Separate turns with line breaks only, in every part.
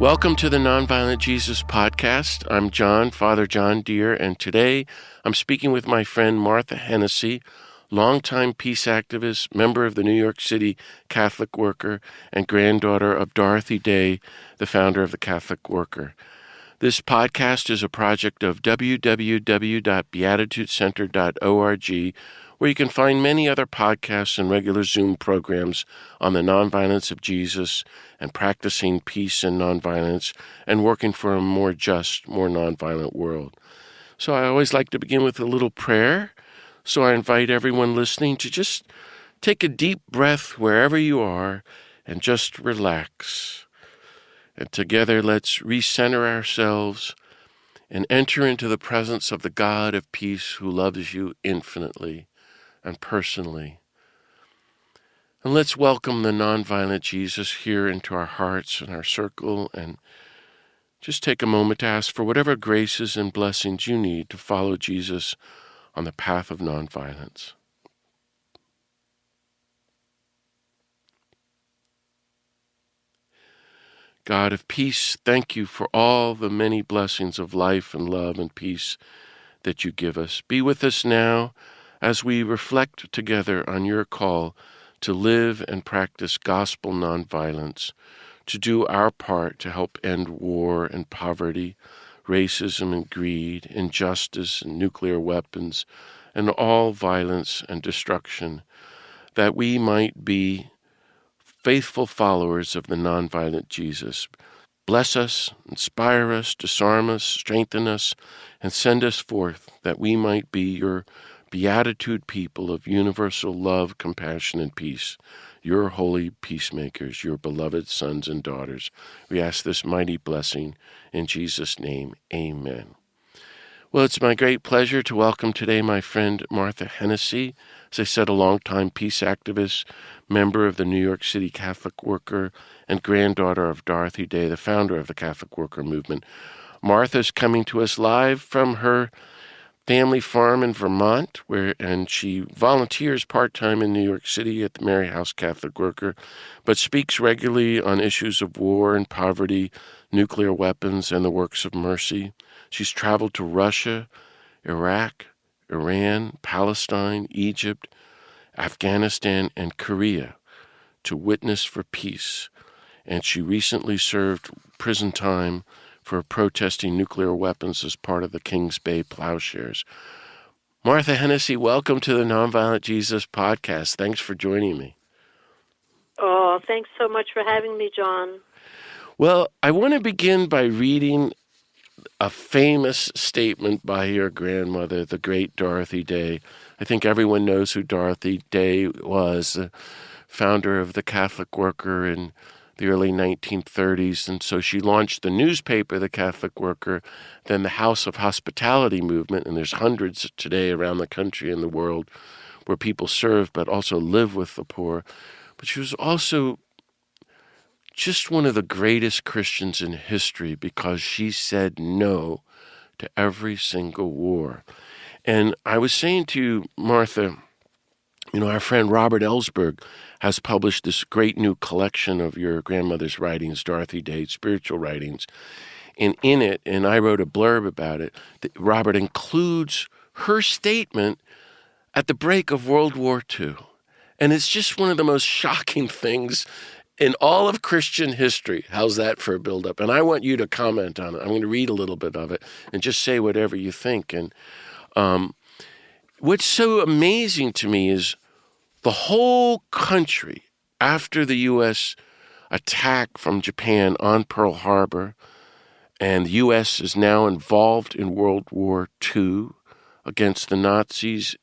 Welcome to the Nonviolent Jesus podcast. I'm John, Father John Deere, and today I'm speaking with my friend Martha Hennessy, longtime peace activist, member of the New York City Catholic Worker, and granddaughter of Dorothy Day, the founder of the Catholic Worker. This podcast is a project of www.beatitudecenter.org, where you can find many other podcasts and regular Zoom programs on the nonviolence of Jesus and practicing peace and nonviolence and working for a more just, more nonviolent world. So I always like to begin with a little prayer. So I invite everyone listening to just take a deep breath wherever you are and just relax. And together let's recenter ourselves and enter into the presence of the God of peace who loves you infinitely and personally. And let's welcome the nonviolent Jesus here into our hearts and our circle, and just take a moment to ask for whatever graces and blessings you need to follow Jesus on the path of nonviolence. God of peace, thank you for all the many blessings of life and love and peace that you give us. Be with us now as we reflect together on your call to live and practice gospel nonviolence, to do our part to help end war and poverty, racism and greed, injustice and nuclear weapons, and all violence and destruction, that we might be faithful followers of the nonviolent Jesus. Bless us, inspire us, disarm us, strengthen us, and send us forth that we might be your beatitude people of universal love, compassion, and peace, your holy peacemakers, your beloved sons and daughters. We ask this mighty blessing in Jesus' name. Amen. Well, it's my great pleasure to welcome today my friend Martha Hennessy, as I said, a longtime peace activist, member of the New York City Catholic Worker, and granddaughter of Dorothy Day, the founder of the Catholic Worker movement. Martha's coming to us live from her family farm in Vermont, and she volunteers part-time in New York City at the Maryhouse Catholic Worker, but speaks regularly on issues of war and poverty, nuclear weapons, and the works of mercy. She's traveled to Russia, Iraq, Iran, Palestine, Egypt, Afghanistan, and Korea to witness for peace, and she recently served prison time for protesting nuclear weapons as part of the Kings Bay plowshares. Martha Hennessy, welcome to the Nonviolent Jesus podcast. Thanks for joining me.
Oh, thanks so much for having me, John.
Well, I want to begin by reading a famous statement by your grandmother, the great Dorothy Day. I think everyone knows who Dorothy Day was, the founder of the Catholic Worker in the early 1930s, and so she launched the newspaper, the Catholic Worker, then the House of Hospitality movement, and there's hundreds today around the country and the world where people serve but also live with the poor. But she was also just one of the greatest Christians in history because she said no to every single war. And I was saying to you, Martha, our friend Robert Ellsberg has published this great new collection of your grandmother's writings, Dorothy Day, spiritual writings. And in it, and I wrote a blurb about it, that Robert includes her statement at the break of World War II. And it's just one of the most shocking things in all of Christian history. How's that for a buildup? And I want you to comment on it. I'm going to read a little bit of it and just say whatever you think. And what's so amazing to me is the whole country, after the U.S. attack from Japan on Pearl Harbor, and the U.S. is now involved in World War II against the Nazis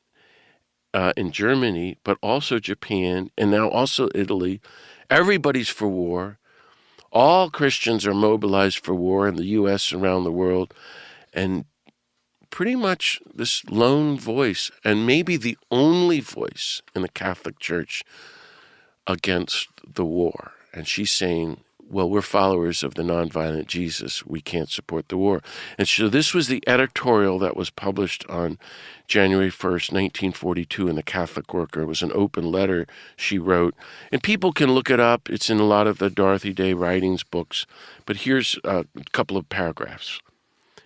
in Germany, but also Japan, and now also Italy. Everybody's for war. All Christians are mobilized for war in the U.S. and around the world. And pretty much this lone voice, and maybe the only voice in the Catholic Church against the war. And she's saying, well, we're followers of the nonviolent Jesus. We can't support the war. And so this was the editorial that was published on January 1st, 1942 in the Catholic Worker. It was an open letter she wrote. And people can look it up. It's in a lot of the Dorothy Day writings books. But here's a couple of paragraphs.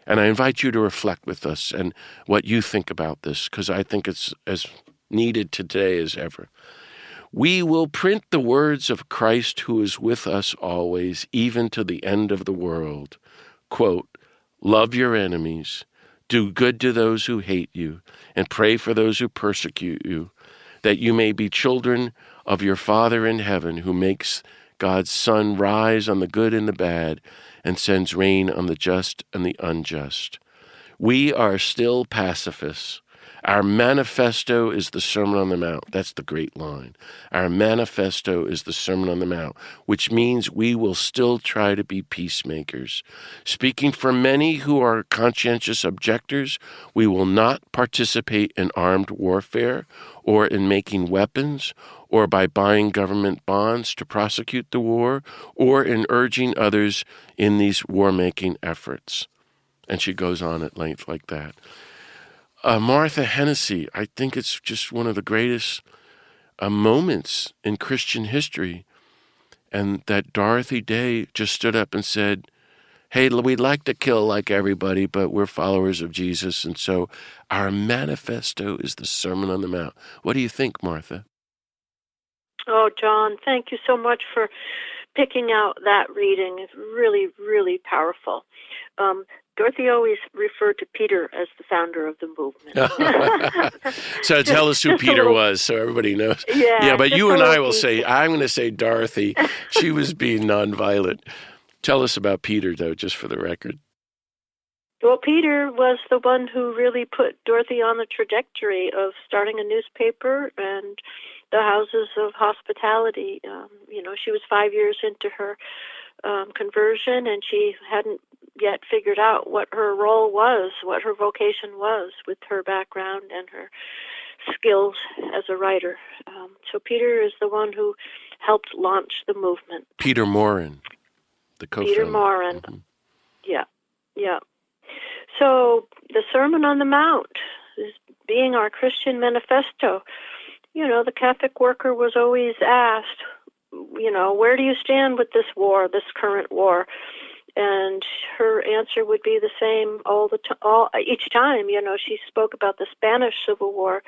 And I invite you to reflect with us and what you think about this, because I think it's as needed today as ever. We will print the words of Christ who is with us always, even to the end of the world. Quote, love your enemies, do good to those who hate you, and pray for those who persecute you, that you may be children of your Father in heaven, who makes God's sun rise on the good and the bad, and sends rain on the just and the unjust. We are still pacifists. Our manifesto is the Sermon on the Mount. That's the great line. Our manifesto is the Sermon on the Mount, which means we will still try to be peacemakers. Speaking for many who are conscientious objectors, we will not participate in armed warfare or in making weapons or by buying government bonds to prosecute the war or in urging others in these war-making efforts. And she goes on at length like that. Martha Hennessy, I think it's just one of the greatest moments in Christian history. And that Dorothy Day just stood up and said, hey, we'd like to kill like everybody, but we're followers of Jesus. And so our manifesto is the Sermon on the Mount. What do you think, Martha?
Oh, John, thank you so much for picking out that reading. It's really, really powerful. Dorothy always referred to Peter as the founder of the movement.
So tell us who Peter was so everybody knows. Yeah, but you and I will say, I'm going to say Dorothy. She was being nonviolent. Tell us about Peter, though, just for the record.
Well, Peter was the one who really put Dorothy on the trajectory of starting a newspaper and the houses of hospitality. She was 5 years into her conversion, and she hadn't yet figured out what her role was, what her vocation was with her background and her skills as a writer. So Peter is the one who helped launch the movement.
Peter Morin, the co-founder.
Peter Morin, yeah. So the Sermon on the Mount is being our Christian manifesto. The Catholic Worker was always asked, where do you stand with this war, this current war? And her answer would be the same each time. She spoke about the Spanish Civil War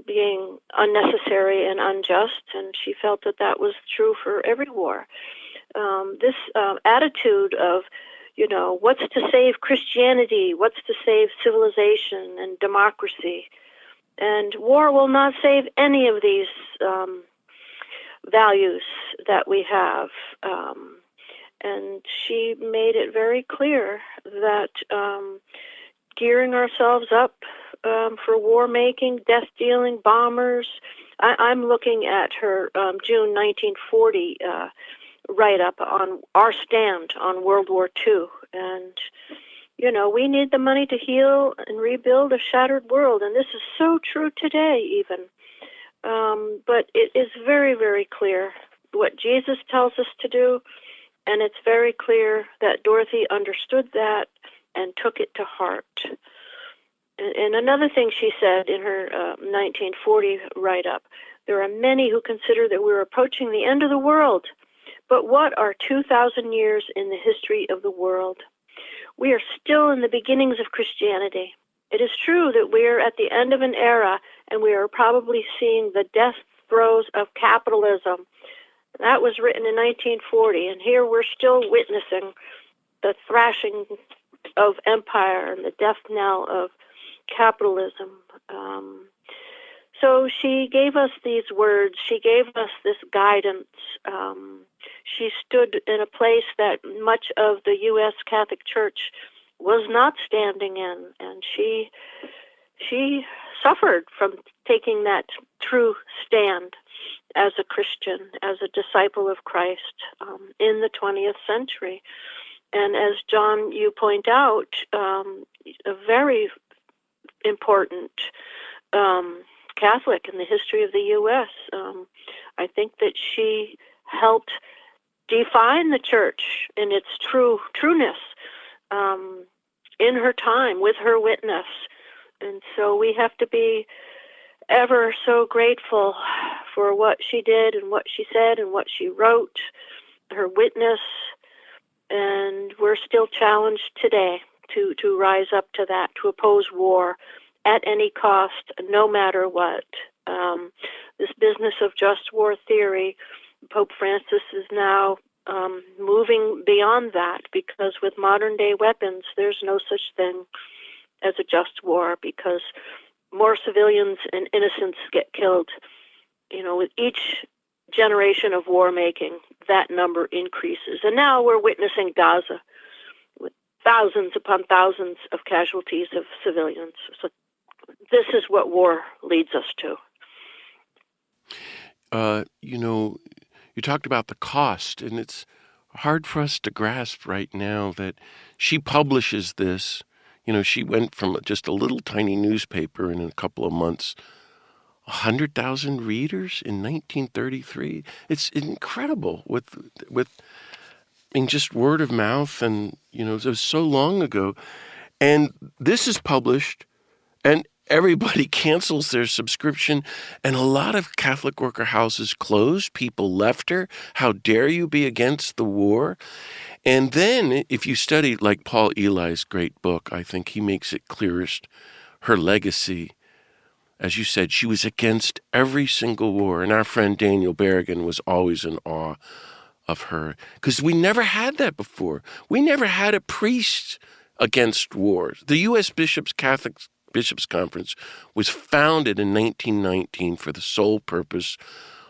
being unnecessary and unjust, and she felt that was true for every war. This attitude of, what's to save Christianity, what's to save civilization and democracy, and war will not save any of these values that we have. And she made it very clear that gearing ourselves up for war-making, death-dealing bombers. I'm looking at her June 1940 write-up on our stand on World War II. And, we need the money to heal and rebuild a shattered world. And this is so true today, even. But it is very, very clear what Jesus tells us to do. And it's very clear that Dorothy understood that and took it to heart. And another thing she said in her 1940 write-up, there are many who consider that we're approaching the end of the world. But what are 2,000 years in the history of the world? We are still in the beginnings of Christianity. It is true that we are at the end of an era, and we are probably seeing the death throes of capitalism. That was written in 1940, and here we're still witnessing the thrashing of empire and the death knell of capitalism. So she gave us these words. She gave us this guidance. She stood in a place that much of the U.S. Catholic Church was not standing in, and she suffered from taking that true stand as a Christian, as a disciple of Christ in the 20th century. And as John, you point out, a very important Catholic in the history of the U.S. I think that she helped define the church in its trueness in her time with her witness. And so we have to be ever so grateful for what she did and what she said and what she wrote, her witness, and we're still challenged today to rise up to that, to oppose war at any cost, no matter what. This business of just war theory, Pope Francis is now moving beyond that, because with modern day weapons, there's no such thing as a just war, because more civilians and innocents get killed. With each generation of war making, that number increases. And now we're witnessing Gaza with thousands upon thousands of casualties of civilians. So this is what war leads us to.
You talked about the cost, and it's hard for us to grasp right now that she publishes this. She went from just a little tiny newspaper, and in a couple of months, 100,000 readers in 1933. It's incredible with just word of mouth, and it was so long ago. And this is published, and everybody cancels their subscription, and a lot of Catholic worker houses closed. People left her. How dare you be against the war? And then if you study, like Paul Eli's great book, I think he makes it clearest, her legacy. As you said, she was against every single war. And our friend Daniel Berrigan was always in awe of her, because we never had that before. We never had a priest against wars. The U.S. Catholic Bishops' Conference was founded in 1919 for the sole purpose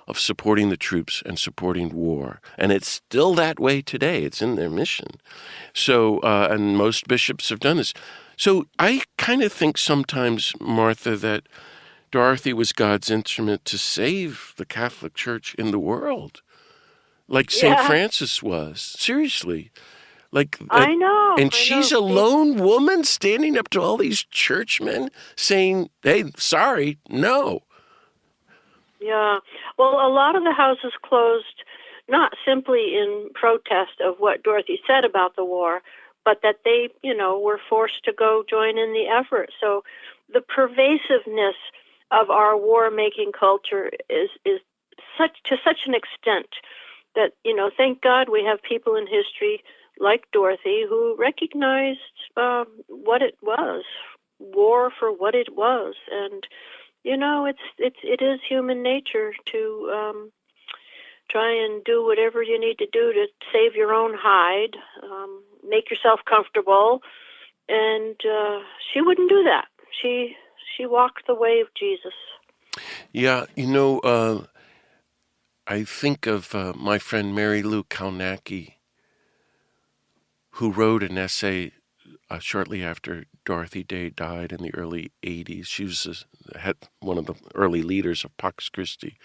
of supporting the troops and supporting war. And it's still that way today. It's in their mission. So, and most bishops have done this. So I kind of think sometimes, Martha, that Dorothy was God's instrument to save the Catholic Church in the world, like St. Francis was. Seriously.
I know.
And she's a lone woman standing up to all these churchmen saying, hey, sorry, no.
Yeah. Well, a lot of the houses closed not simply in protest of what Dorothy said about the war, but that they, were forced to go join in the effort. So the pervasiveness of our war-making culture is such an extent that, thank God we have people in history like Dorothy who recognized what it was, war for what it was. And it is human nature to try and do whatever you need to do to save your own hide, make yourself comfortable. And she wouldn't do that. She walked the way of Jesus.
Yeah, I think of my friend Mary Lou Kalnacki, who wrote an essay shortly after Dorothy Day died in the early 80s. She was one of the early leaders of Pax Christi.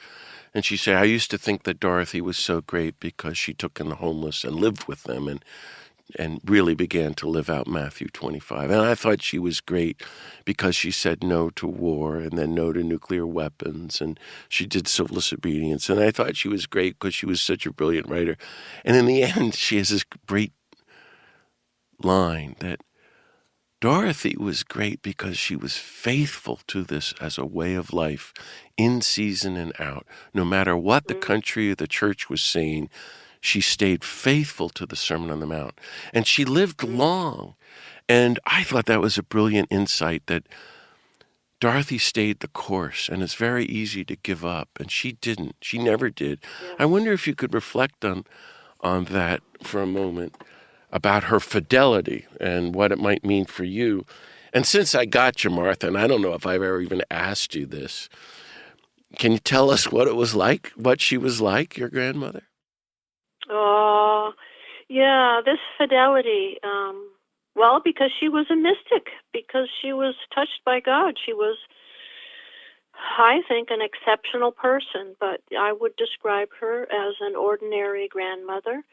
And she said, I used to think that Dorothy was so great because she took in the homeless and lived with them and really began to live out Matthew 25. And I thought she was great because she said no to war and then no to nuclear weapons, and she did civil disobedience. And I thought she was great because she was such a brilliant writer. And in the end, she has this great line that Dorothy was great because she was faithful to this as a way of life, in season and out. No matter what the country or the church was saying, she stayed faithful to the Sermon on the Mount. And she lived long. And I thought that was a brilliant insight, that Dorothy stayed the course, and it's very easy to give up. And she didn't. She never did. Yeah. I wonder if you could reflect on that for a moment, about her fidelity and what it might mean for you. And since I got you, Martha, and I don't know if I've ever even asked you this, can you tell us what it was like, what she was like, your grandmother?
Oh, yeah, this fidelity, well, because she was a mystic, because she was touched by God. She was, I think, an exceptional person, but I would describe her as an ordinary grandmother.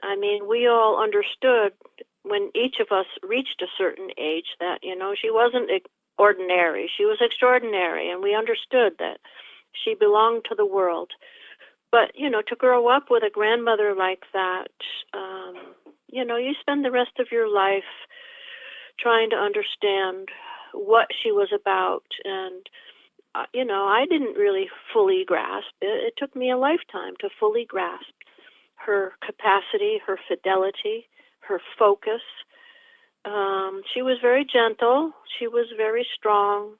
I mean, we all understood when each of us reached a certain age that, she wasn't ordinary. She was extraordinary, and we understood that she belonged to the world. But, to grow up with a grandmother like that, you spend the rest of your life trying to understand what she was about. And, I didn't really fully grasp it. It took me a lifetime to fully grasp her capacity, her fidelity, her focus. She was very gentle. She was very strong.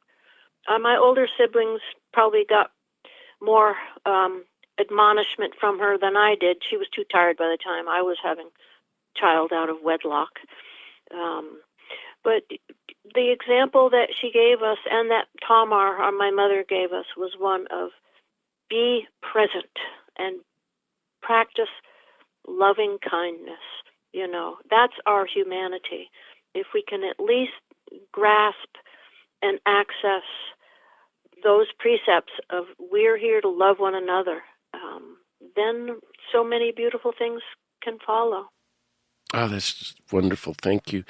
My older siblings probably got more admonishment from her than I did. She was too tired by the time I was having child out of wedlock. But the example that she gave us and that Tamar, my mother, gave us was one of be present and practice loving kindness. That's our humanity. If we can at least grasp and access those precepts of we're here to love one another, then so many beautiful things can follow.
Oh, that's wonderful. Thank you.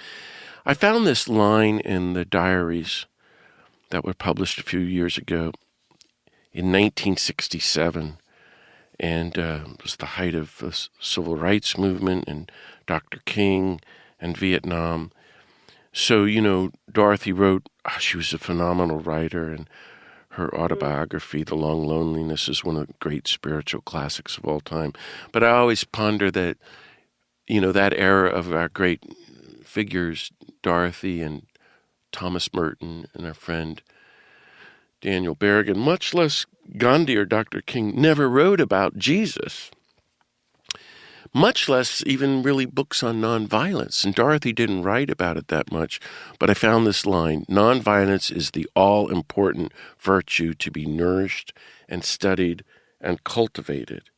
I found this line in the diaries that were published a few years ago in 1967. And it was the height of the civil rights movement and Dr. King and Vietnam. So, Dorothy wrote, she was a phenomenal writer, and her autobiography, The Long Loneliness, is one of the great spiritual classics of all time. But I always ponder that, that era of our great figures, Dorothy and Thomas Merton and our friend Daniel Berrigan, much less Gandhi or Dr. King, never wrote about Jesus, much less even really books on nonviolence. And Dorothy didn't write about it that much, but I found this line: nonviolence is the all-important virtue to be nourished and studied and cultivated.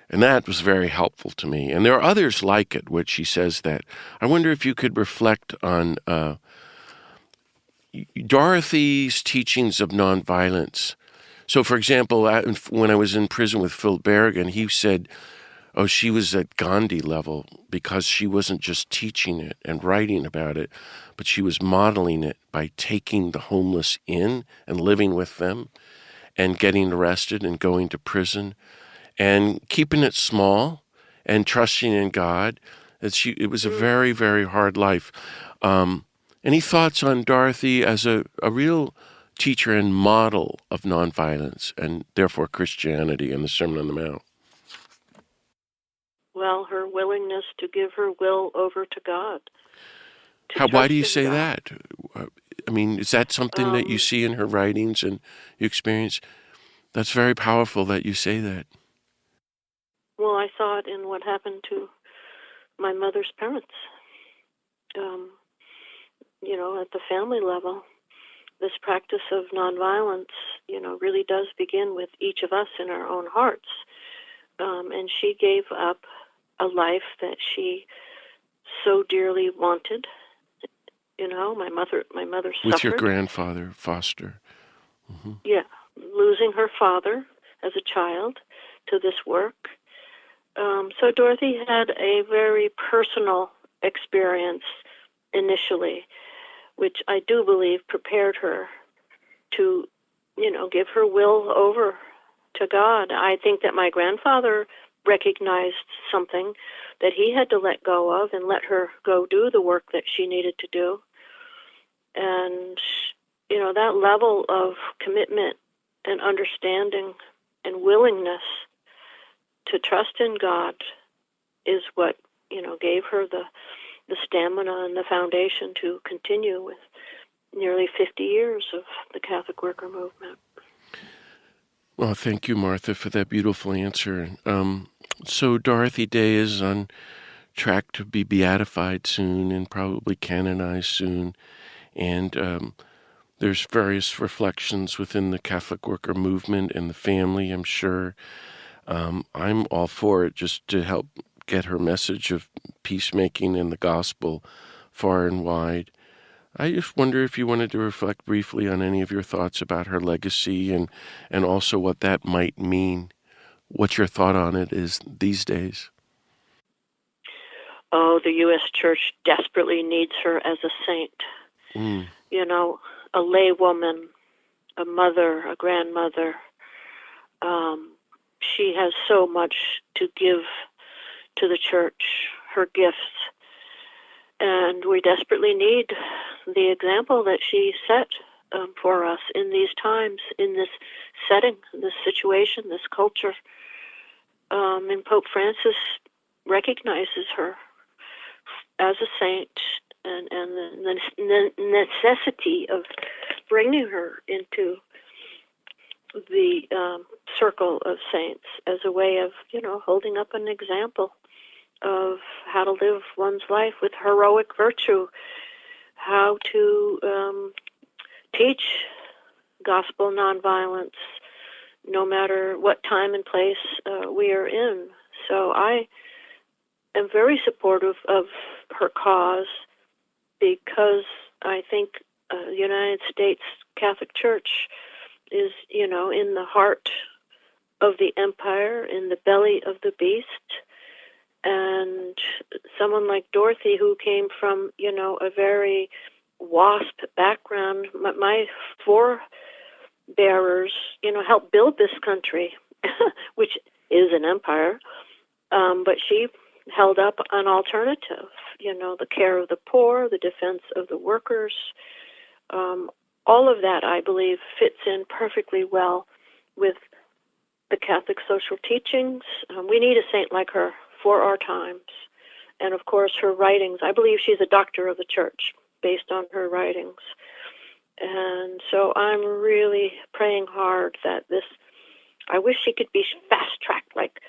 And that was very helpful to me. And there are others like it, which she says that. I wonder if you could reflect on Dorothy's teachings of nonviolence. So, for example, when I was in prison with Phil Berrigan, he said, she was at Gandhi level because she wasn't just teaching it and writing about it, but she was modeling it by taking the homeless in and living with them and getting arrested and going to prison and keeping it small and trusting in God. It was a very, very hard life. Any thoughts on Dorothy as a real teacher and model of nonviolence and therefore Christianity and the Sermon on the Mount?
Well, her willingness to give her will over to God.
Why do you say that? I mean, is that something that you see in her writings and you experience? That's very powerful that you say that.
Well, I saw it in what happened to my mother's parents. At the family level, this practice of nonviolence, really does begin with each of us in our own hearts. And she gave up a life that she so dearly wanted. My mother suffered.
With your grandfather, Foster. Mm-hmm.
Yeah, losing her father as a child to this work. So Dorothy had a very personal experience initially, which I do believe prepared her to, give her will over to God. I think that my grandfather recognized something that he had to let go of and let her go do the work that she needed to do. And, that level of commitment and understanding and willingness to trust in God is what, gave her the stamina and the foundation to continue with nearly 50 years of the Catholic Worker movement.
Well, thank you, Martha, for that beautiful answer. So Dorothy Day is on track to be beatified soon and probably canonized soon. And there's various reflections within the Catholic Worker movement and the family, I'm sure. I'm all for it, just to help get her message of peacemaking and the gospel far and wide. I just wonder if you wanted to reflect briefly on any of your thoughts about her legacy and also what that might mean, what your thought on it is these days.
Oh, the U.S. Church desperately needs her as a saint. A lay woman, a mother, a grandmother, she has so much to give to the church, her gifts, and we desperately need the example that she set for us in these times, in this setting, this situation, this culture. And Pope Francis recognizes her as a saint, and the necessity of bringing her into the circle of saints as a way of, holding up an example of how to live one's life with heroic virtue, how to teach gospel nonviolence, no matter what time and place we are in. So I am very supportive of her cause, because I think the United States Catholic Church is, in the heart of the empire, in the belly of the beast. And someone like Dorothy, who came from, a very WASP background, my forebearers, helped build this country, which is an empire. But she held up an alternative, the care of the poor, the defense of the workers. All of that, I believe, fits in perfectly well with the Catholic social teachings. We need a saint like her for our times. And, of course, her writings. I believe she's a doctor of the church based on her writings. And so I'm really praying hard that this, I wish she could be fast-tracked like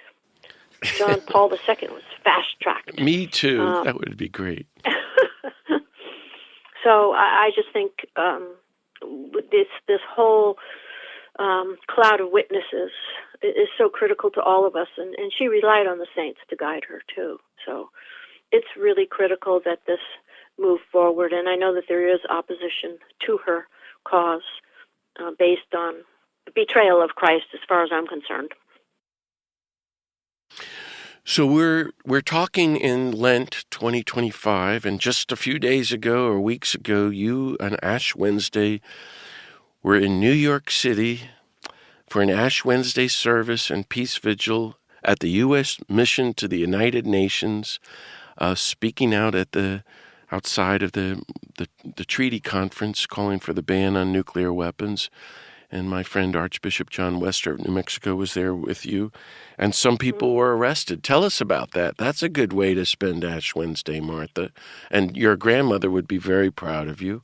John Paul II was fast-tracked.
Me too. That would be great.
So I just think this whole cloud of witnesses is so critical to all of us, and she relied on the saints to guide her too. So it's really critical that this move forward, and I know that there is opposition to her cause based on the betrayal of Christ, as far as I'm concerned.
So we're talking in Lent 2025, and just a few days ago or weeks ago, you on Ash Wednesday were in New York City for an Ash Wednesday service and peace vigil at the U.S. Mission to the United Nations, speaking out at outside of the treaty conference, calling for the ban on nuclear weapons. And my friend Archbishop John Wester of New Mexico was there with you. And some people were arrested. Tell us about that. That's a good way to spend Ash Wednesday, Martha. And your grandmother would be very proud of you.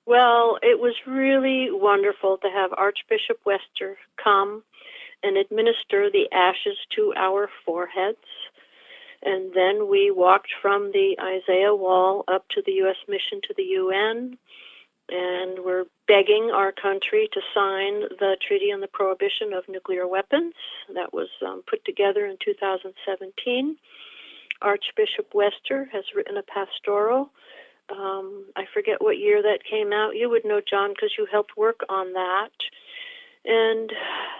Well, it was really wonderful to have Archbishop Wester come and administer the ashes to our foreheads. And then we walked from the Isaiah Wall up to the U.S. Mission to the UN. And we're begging our country to sign the Treaty on the Prohibition of Nuclear Weapons that was put together in 2017. Archbishop Wester has written a pastoral. I forget what year that came out. You would know, John, because you helped work on that. And,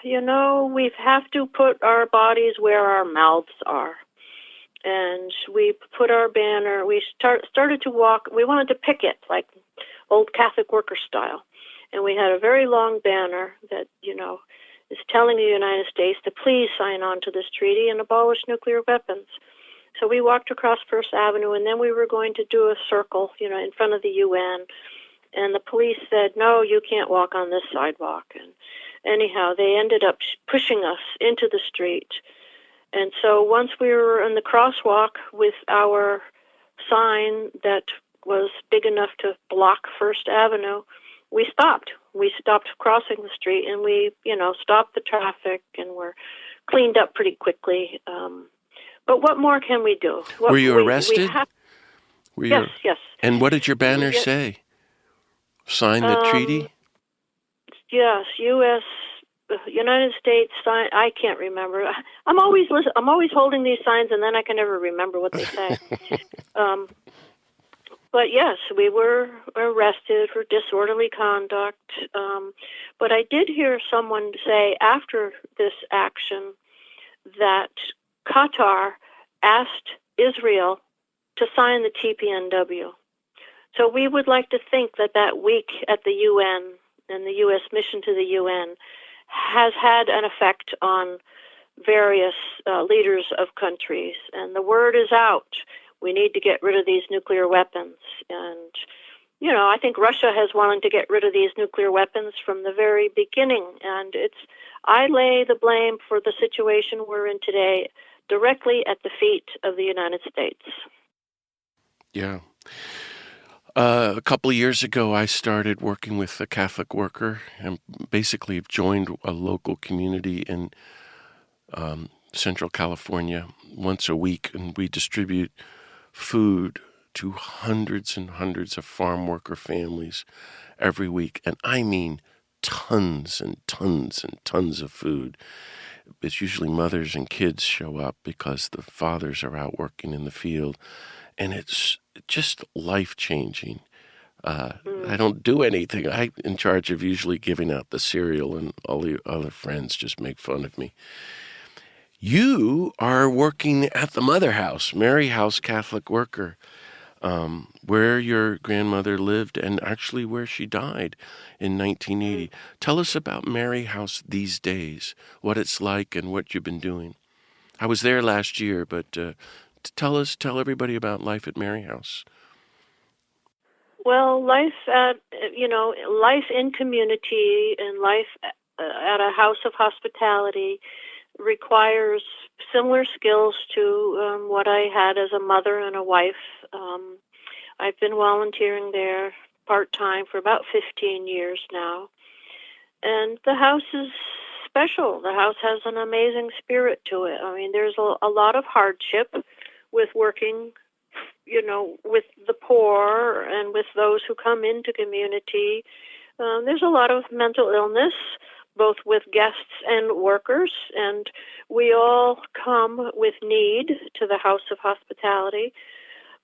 we have to put our bodies where our mouths are. And we put our banner, we started to walk, we wanted to picket, like old Catholic Worker style. And we had a very long banner that, is telling the United States to please sign on to this treaty and abolish nuclear weapons. So we walked across First Avenue, and then we were going to do a circle, in front of the UN. And the police said, no, you can't walk on this sidewalk. And anyhow, they ended up pushing us into the street. And so once we were in the crosswalk with our sign that was big enough to block First Avenue, we stopped. We stopped crossing the street, and we, stopped the traffic, and we're cleaned up pretty quickly. But what more can we do?
Were you arrested?
Yes.
And what did your banner say? Sign the treaty?
Yes, United States sign. I can't remember. I'm always holding these signs, and then I can never remember what they say. But yes, we were arrested for disorderly conduct. But I did hear someone say after this action that Qatar asked Israel to sign the TPNW. So we would like to think that week at the UN and the U.S. mission to the UN has had an effect on various leaders of countries. And the word is out. We need to get rid of these nuclear weapons. And, I think Russia has wanted to get rid of these nuclear weapons from the very beginning. And I lay the blame for the situation we're in today directly at the feet of the United States.
Yeah. A couple of years ago, I started working with the Catholic Worker and basically joined a local community in Central California once a week, and we distribute food to hundreds and hundreds of farm worker families every week. And I mean tons and tons and tons of food. It's usually mothers and kids show up because the fathers are out working in the field. And it's just life-changing. I don't do anything. I'm in charge of usually giving out the cereal, and all the other friends just make fun of me. You are working at the Mother House, Maryhouse Catholic Worker, where your grandmother lived and actually where she died in 1980. Tell us about Maryhouse these days, what it's like and what you've been doing. I was there last year, but tell everybody about life at Maryhouse.
Well, life in community and life at a house of hospitality requires similar skills to what I had as a mother and a wife. I've been volunteering there part-time for about 15 years now. And the house is special. The house has an amazing spirit to it. I mean, there's a lot of hardship with working, with the poor and with those who come into community. There's a lot of mental illness, both with guests and workers, and we all come with need to the house of hospitality.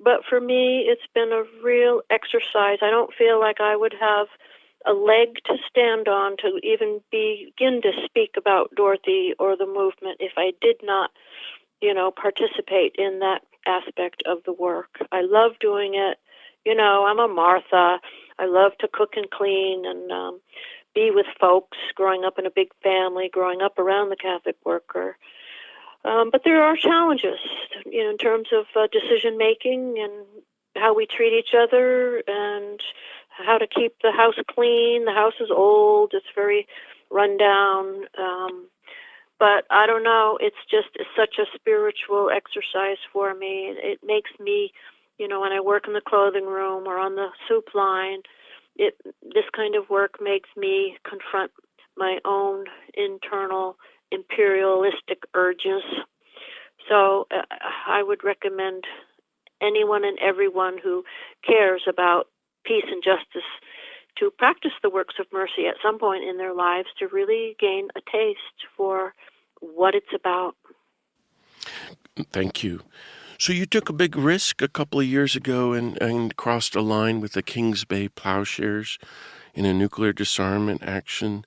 But for me, it's been a real exercise. I don't feel like I would have a leg to stand on to even begin to speak about Dorothy or the movement if I did not, participate in that aspect of the work. I love doing it. I'm a Martha. I love to cook and clean and be with folks, growing up in a big family, growing up around the Catholic Worker. But there are challenges, in terms of decision making and how we treat each other and how to keep the house clean. The house is old. It's very run down. But I don't know. It's such a spiritual exercise for me. It makes me, when I work in the clothing room or on the soup line, this kind of work makes me confront my own internal imperialistic urges. So I would recommend anyone and everyone who cares about peace and justice to practice the works of mercy at some point in their lives to really gain a taste for what it's about.
Thank you. So you took a big risk a couple of years ago and crossed a line with the Kings Bay Plowshares in a nuclear disarmament action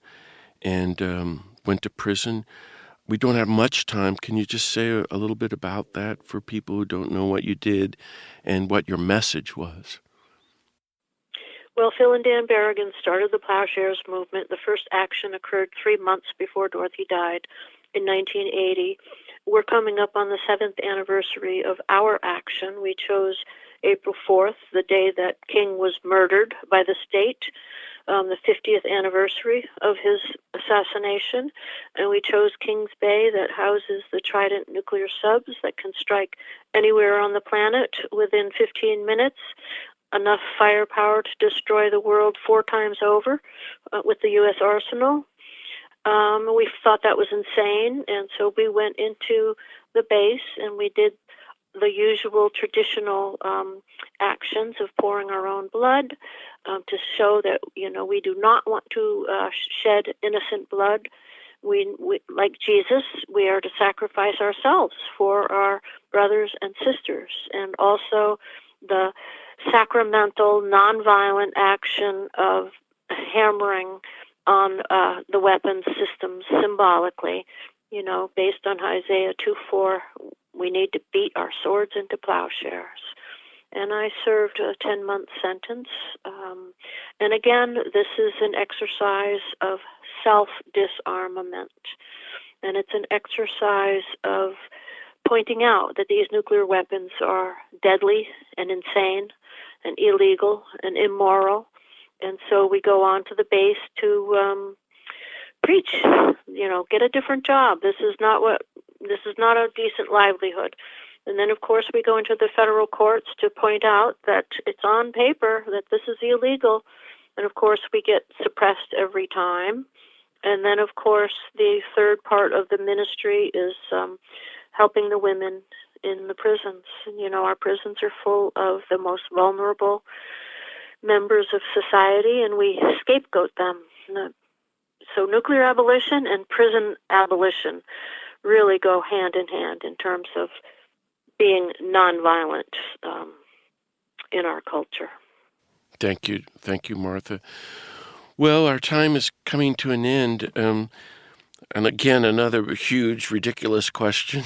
and went to prison. We don't have much time. Can you just say a little bit about that for people who don't know what you did and what your message was?
Well, Phil and Dan Berrigan started the Plowshares movement. The first action occurred 3 months before Dorothy died in 1980. We're coming up on the 7th anniversary of our action. We chose April 4th, the day that King was murdered by the state, the 50th anniversary of his assassination. And we chose Kings Bay, that houses the Trident nuclear subs that can strike anywhere on the planet within 15 minutes. Enough firepower to destroy the world 4 times over with the U.S. arsenal. We thought that was insane, and so we went into the base and we did the usual traditional actions of pouring our own blood to show that we do not want to shed innocent blood. We, like Jesus, we are to sacrifice ourselves for our brothers and sisters, and also the sacramental, nonviolent action of hammering on the weapons systems symbolically, based on Isaiah 2:4, we need to beat our swords into plowshares. And I served a 10-month sentence. And again, this is an exercise of self-disarmament. And it's an exercise of pointing out that these nuclear weapons are deadly and insane and illegal and immoral. And so we go on to the base to preach, get a different job. This is not a decent livelihood. And then, of course, we go into the federal courts to point out that it's on paper that this is illegal. And, of course, we get suppressed every time. And then, of course, the third part of the ministry is helping the women in the prisons. And, our prisons are full of the most vulnerable members of society, and we scapegoat them. So nuclear abolition and prison abolition really go hand in hand in terms of being nonviolent in our culture.
Thank you, Martha. Well, our time is coming to an end. And again, another huge, ridiculous question.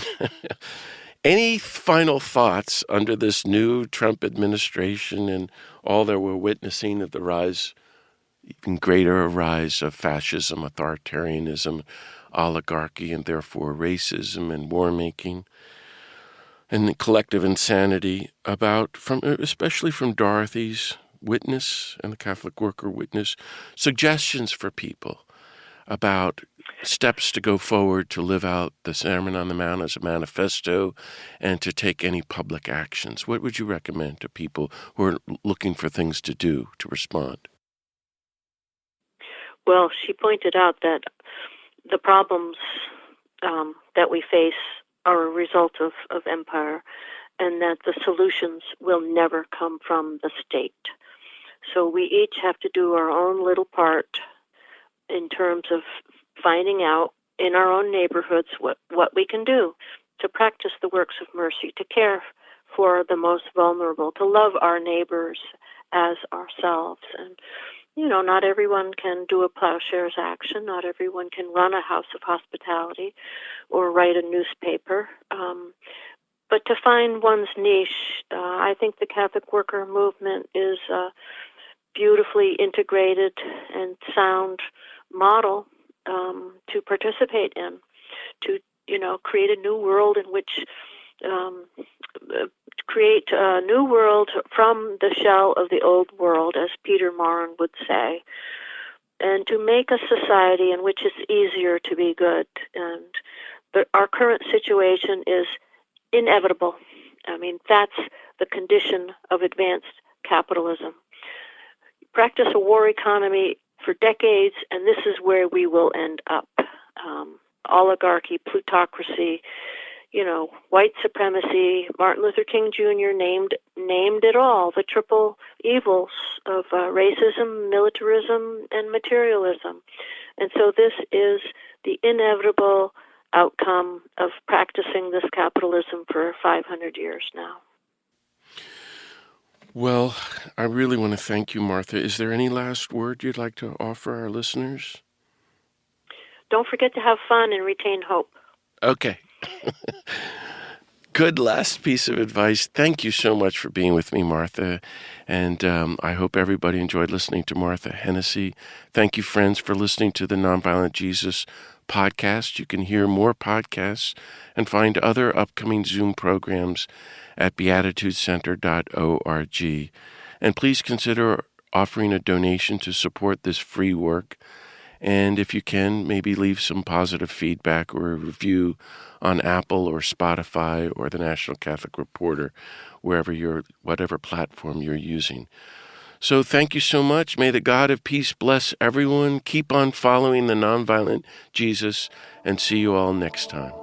Any final thoughts under this new Trump administration and all that we're witnessing of the rise, even greater rise of fascism, authoritarianism, oligarchy, and therefore racism and war-making and collective insanity, especially from Dorothy's witness and the Catholic Worker witness, suggestions for people about steps to go forward to live out the Sermon on the Mount as a manifesto and to take any public actions? What would you recommend to people who are looking for things to do to respond?
Well, she pointed out that the problems that we face are a result of empire, and that the solutions will never come from the state. So we each have to do our own little part in terms of finding out in our own neighborhoods what we can do to practice the works of mercy, to care for the most vulnerable, to love our neighbors as ourselves. And, not everyone can do a plowshare's action. Not everyone can run a house of hospitality or write a newspaper. But to find one's niche, I think the Catholic Worker movement is a beautifully integrated and sound model to participate in, to create a new world in which create a new world from the shell of the old world, as Peter Morin would say, and to make a society in which it's easier to be good. And our current situation is inevitable. I mean, that's the condition of advanced capitalism. Practice a war economy for decades, and this is where we will end up. Oligarchy, plutocracy, white supremacy. Martin Luther King Jr. named it all, the triple evils of racism, militarism, and materialism. And so this is the inevitable outcome of practicing this capitalism for 500 years now.
Well, I really want to thank you, Martha. Is there any last word you'd like to offer our listeners?
Don't forget to have fun and retain hope.
Okay. Good last piece of advice. Thank you so much for being with me, Martha. And I hope everybody enjoyed listening to Martha Hennessy. Thank you, friends, for listening to the Nonviolent Jesus podcast. You can hear more podcasts and find other upcoming Zoom programs at beatitudecenter.org. And please consider offering a donation to support this free work. And if you can, maybe leave some positive feedback or a review on Apple or Spotify or the National Catholic Reporter, whatever platform you're using. So thank you so much. May the God of peace bless everyone. Keep on following the nonviolent Jesus, and see you all next time.